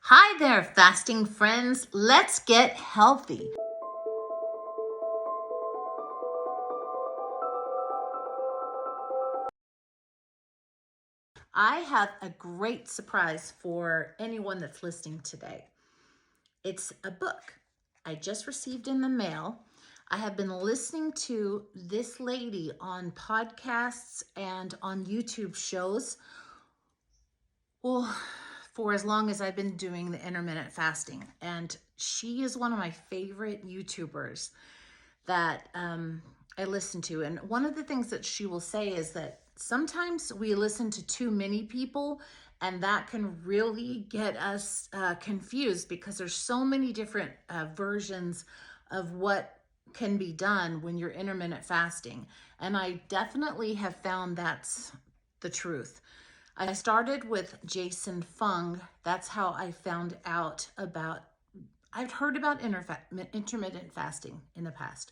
Hi there, fasting friends. Let's get healthy. I have a great surprise for anyone that's listening today. It's a book I just received in the mail. I have been listening to this lady on podcasts and on YouTube shows, well, for as long as I've been doing the intermittent fasting. And she is one of my favorite YouTubers that I listen to. And one of the things that she will say is that sometimes we listen to too many people, and that can really get us confused because there's so many different versions of what can be done when you're intermittent fasting. And I definitely have found that's the truth. I started with Jason Fung. That's how I found out about, I've heard about intermittent fasting in the past,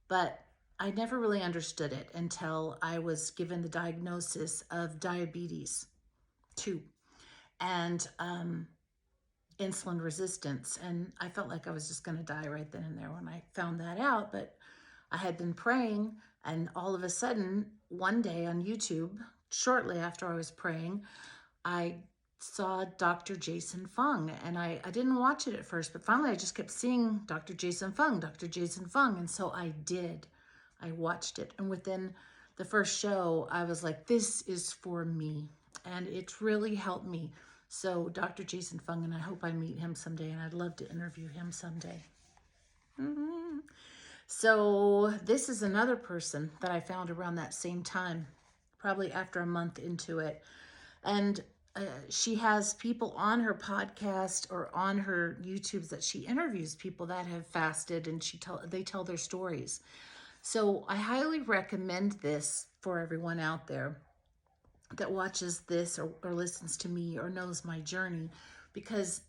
but I never really understood it until I was given the diagnosis of diabetes 2 and insulin resistance. And I felt like I was just going to die right then and there when I found that out. But I had been praying, and all of a sudden, one day on YouTube, shortly after I was praying, I saw Dr. Jason Fung, and I didn't watch it at first, but finally I just kept seeing Dr. Jason Fung, Dr. Jason Fung, and so I did. I watched it, and within the first show, I was like, this is for me, and it really helped me. So Dr. Jason Fung, and I hope I meet him someday, and I'd love to interview him someday. So this is another person that I found around that same time, probably after a month into it. And she has people on her podcast or on her YouTubes that she interviews people that have fasted, and they tell their stories. So I highly recommend this for everyone out there that watches this or listens to me or knows my journey, because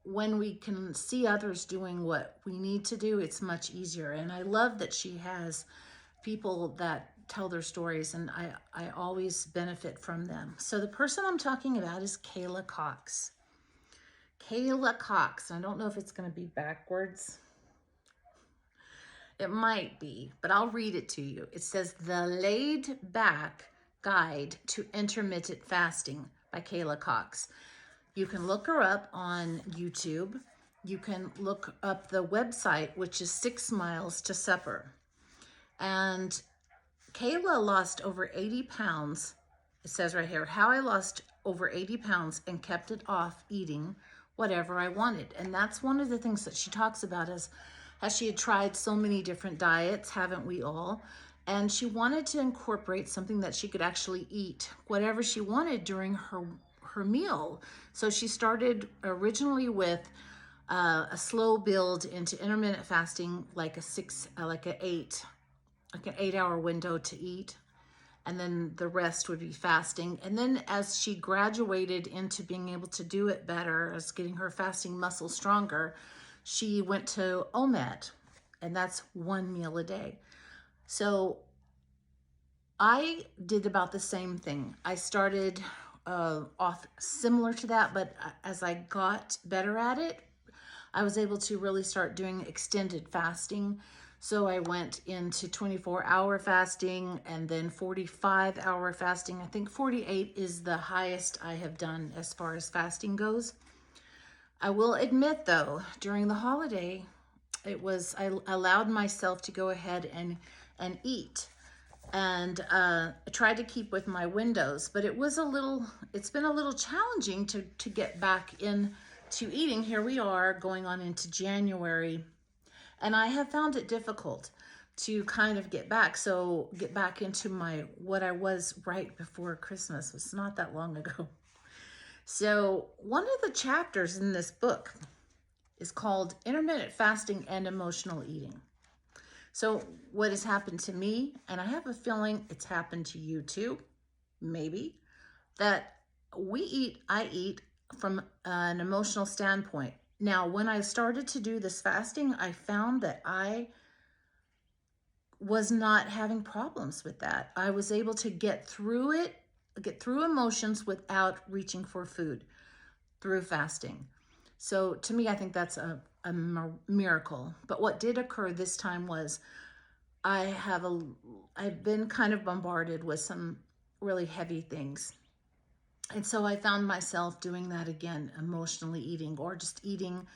when we can see others doing what we need to do, it's much easier. And I love that she has people that tell their stories, and I always benefit from them. So the person I'm talking about is Kayla Cox. Kayla Cox. I don't know if it's going to be backwards. It might be, but I'll read it to you. It says, The Laid Back Guide to Intermittent Fasting by Kayla Cox. You can look her up on YouTube. You can look up the website, which is 6 Miles to Supper. And Kayla lost over 80 pounds. It says right here, how I lost over 80 pounds and kept it off eating whatever I wanted. And that's one of the things that she talks about, is how she had tried so many different diets, haven't we all? And she wanted to incorporate something that she could actually eat whatever she wanted during her meal. So she started originally with a slow build into intermittent fasting, like an 8-hour window to eat, and then the rest would be fasting. And then as she graduated into being able to do it better, as getting her fasting muscle stronger, she went to OMAD, and that's 1 meal a day. So I did about the same thing. I started off similar to that, but as I got better at it, I was able to really start doing extended fasting. So I went into 24-hour fasting and then 45-hour fasting. I think 48 is the highest I have done as far as fasting goes. I will admit though, during the holiday, I allowed myself to go ahead and eat. And I tried to keep with my windows, but it's been a little challenging to get back in to eating. Here we are going on into January, and I have found it difficult to kind of get back into what I was right before Christmas. It was not that long ago. So one of the chapters in this book is called Intermittent Fasting and Emotional Eating. So what has happened to me, and I have a feeling it's happened to you too, maybe, that I eat from an emotional standpoint. Now, when I started to do this fasting, I found that I was not having problems with that. I was able to get through emotions without reaching for food through fasting. So to me, I think that's a miracle. But what did occur this time was I've been kind of bombarded with some really heavy things. And so I found myself doing that again, emotionally eating, or just eating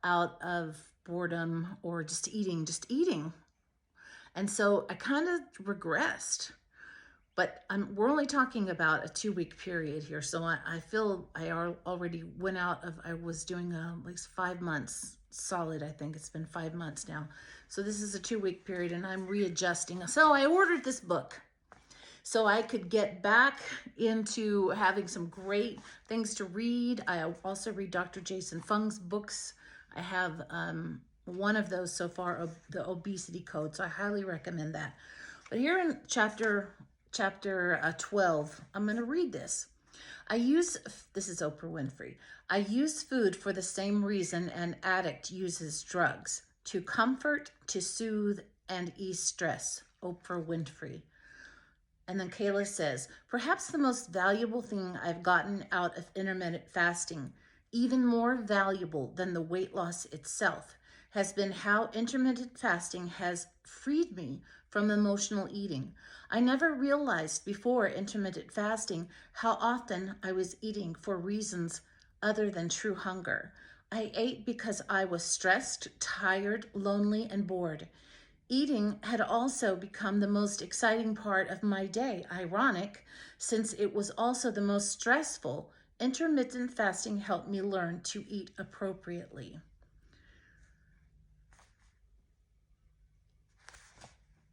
out of boredom, or just eating. And so I kind of regressed. But we're only talking about a 2-week period here. So I feel I already went out of, I was doing at least 5 months solid. I think it's been 5 months now. So this is a 2-week period and I'm readjusting. So I ordered this book so I could get back into having some great things to read. I also read Dr. Jason Fung's books. I have one of those so far, the Obesity Code. So I highly recommend that. But here in chapter 12, I'm going to read this. This is Oprah Winfrey. I use food for the same reason an addict uses drugs, to comfort, to soothe, and ease stress. Oprah Winfrey. And then Kayla says, perhaps the most valuable thing I've gotten out of intermittent fasting, even more valuable than the weight loss itself, has been how intermittent fasting has freed me from emotional eating. I never realized before intermittent fasting how often I was eating for reasons other than true hunger. I ate because I was stressed, tired, lonely, and bored. Eating had also become the most exciting part of my day. Ironic, since it was also the most stressful. Intermittent fasting helped me learn to eat appropriately.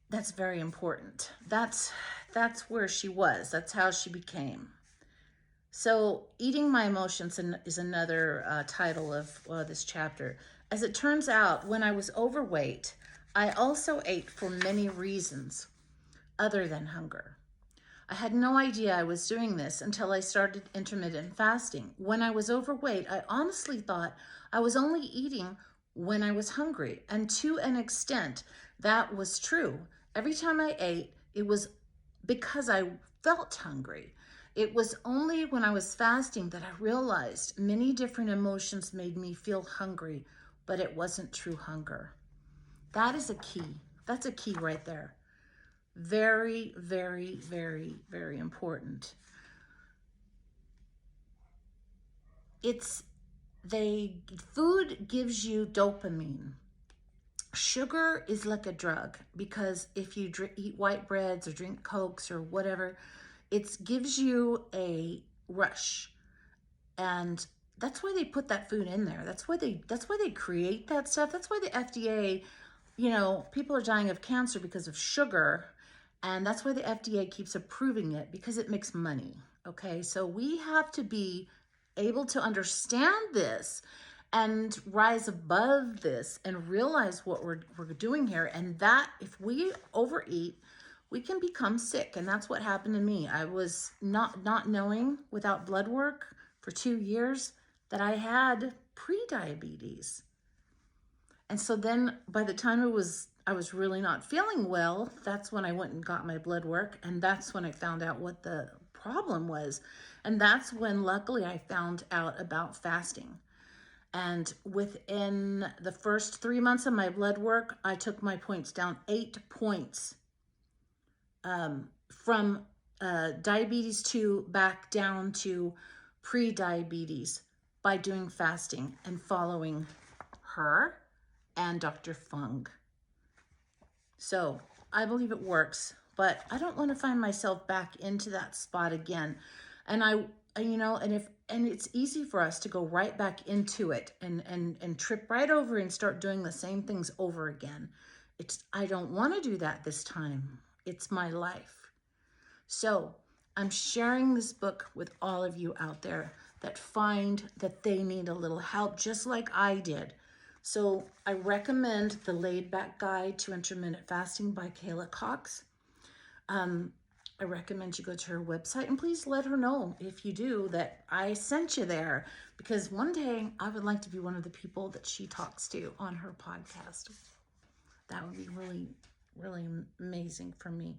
That's very important. That's where she was. That's how she became. So, Eating My Emotions is another title of this chapter. As it turns out, when I was overweight, I also ate for many reasons other than hunger. I had no idea I was doing this until I started intermittent fasting. When I was overweight, I honestly thought I was only eating when I was hungry. And to an extent, that was true. Every time I ate, it was because I felt hungry. It was only when I was fasting that I realized many different emotions made me feel hungry, but it wasn't true hunger. That is a key. That's a key right there. Very, very, very, very important. Food gives you dopamine. Sugar is like a drug, because if you eat white breads or drink Cokes or whatever, it gives you a rush. And that's why they put that food in there. That's why they create that stuff. That's why the FDA, people are dying of cancer because of sugar. And that's why the FDA keeps approving it, because it makes money. Okay, so we have to be able to understand this and rise above this and realize what we're doing here. And that if we overeat, we can become sick. And that's what happened to me. I was not knowing, without blood work for 2 years, that I had pre-diabetes. And so then by the time I was really not feeling well, that's when I went and got my blood work. And that's when I found out what the problem was. And that's when, luckily, I found out about fasting. And within the first 3 months of my blood work, I took my points down 8 points from diabetes 2 back down to pre-diabetes by doing fasting and following her and Dr. Fung. So I believe it works, but I don't want to find myself back into that spot again. And and it's easy for us to go right back into it and trip right over and start doing the same things over again. I don't want to do that this time. It's my life. So I'm sharing this book with all of you out there that find that they need a little help, just like I did. So I recommend The Laid Back Guide to Intermittent Fasting by Kayla Cox. I recommend you go to her website, and please let her know, if you do, that I sent you there, because one day I would like to be one of the people that she talks to on her podcast. That would be really, really amazing for me.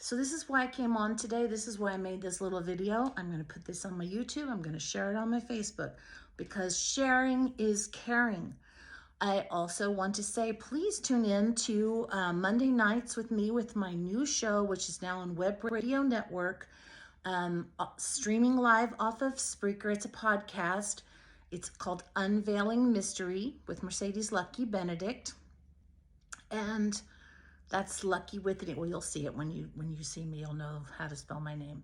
So this is why I came on today. This is why I made this little video. I'm going to put this on my YouTube. I'm going to share it on my Facebook because sharing is caring. I also want to say, please tune in to Monday nights with me with my new show, which is now on Web Radio Network, streaming live off of Spreaker. It's a podcast. It's called Unveiling Mystery with Mercedez Lucke-Benedict. And that's Lucky with it. Well, you'll see it when you see me. You'll know how to spell my name.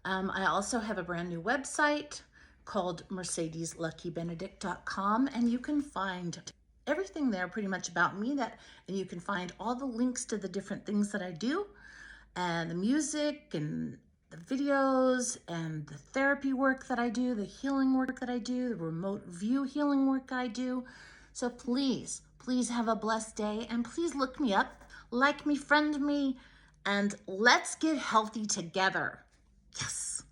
I also have a brand new website called mercedesluckebenedict.com, and you can find everything there pretty much about me, and you can find all the links to the different things that I do, and the music and the videos and the therapy work that I do, the healing work that I do, the remote view healing work I do. So please have a blessed day, and please look me up, like me, friend me, and let's get healthy together. Yes.